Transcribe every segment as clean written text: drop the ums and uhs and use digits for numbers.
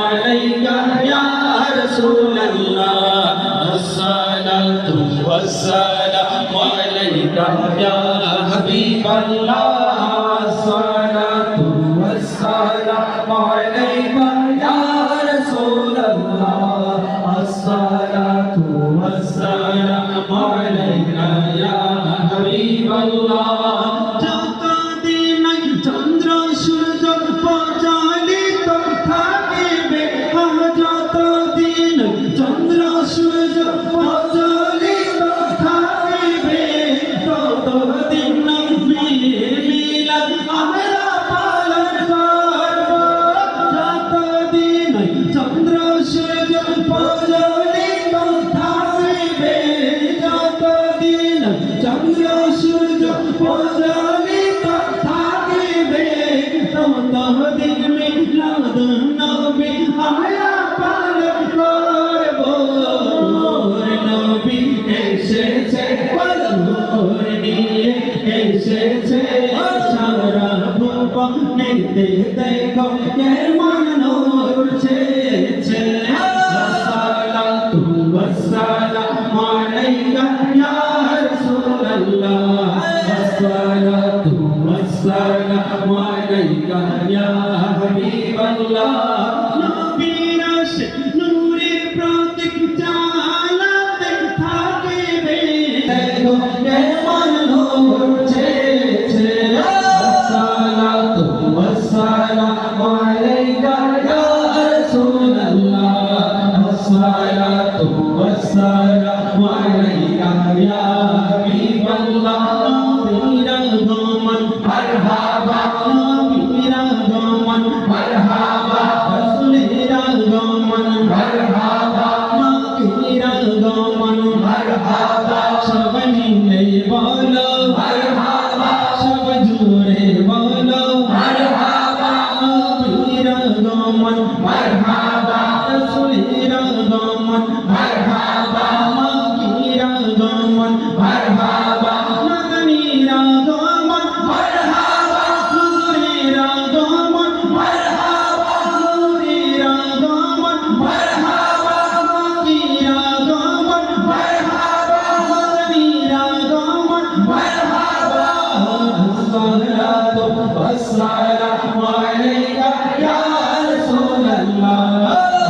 আলাইকা ইয়া রাসূলুল্লাহ আসসালাতু ওয়াসসালামু আলাইকা ইয়া হাবিবাল্লাহ আসসালাতু ওয়াসসালামু আলাইকা ইয়া রাসূলুল্লাহ আসসালাতু ওয়াসসালামু আলাইকা ইয়া হাবিবাল্লাহ চন্দ্র সূর্য প্রজ্বলিত থাকিবে যতদিন চন্দ্র সূর্য প্রজ্বলিত থাকিবে ততদিন নবীর মিলাদ আমরা পালন করব যতদিন চন্দ্র সূর্য প্রজ্বলিত থাকিবে যতদিন চন্দ্র সূর্য প্রজ্বলিত ততদিন মিলাদ নবী আমরা পালন করব নবী এসেছে নূর নিয়ে এসেছে সারা ভুবনেতে দেখো কেমন নূর ছেয়েছে আসসালাতু ওয়াসসালামু আলাইকা ইয়া রাসূলুল্লাহ আসসালাতু والسلام عليك يا حبيب الله নবীর আশে নূরের প্রতীক জালাতে থাকিবে দেখো কেমন নূর ছেয়েছে আসসালাতু ওয়াসসালামু আলাইকা ইয়া রাসূলুল্লাহ আসসালাতু ওয়াসসালামু আলাইকা ইয়া হাবিবাল্লাহ مرحبا نبينا غمن مرحبا رسولنا غمن مرحبا نبينا غمن مرحبا সবাই মিলে বলো মারহাবা সব জুড়ে বলো মারহাবা নবীনা গমন মারহাবা রাসূলের গমন মারহাবা নবীনা গমন মারহাবা নবীনা গমন মারহাবা নূরের গমন মারহাবা নূরের গমন মারহাবা নবীনা গমন মারহাবা নবীনা গমন মারহাবা আসসালাতু ওয়াসসালামু আলাইকা ইয়া রাসূলুল্লাহ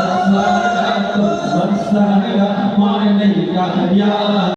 আসসালাতু ওয়াসসালামু আলাইকা ইয়া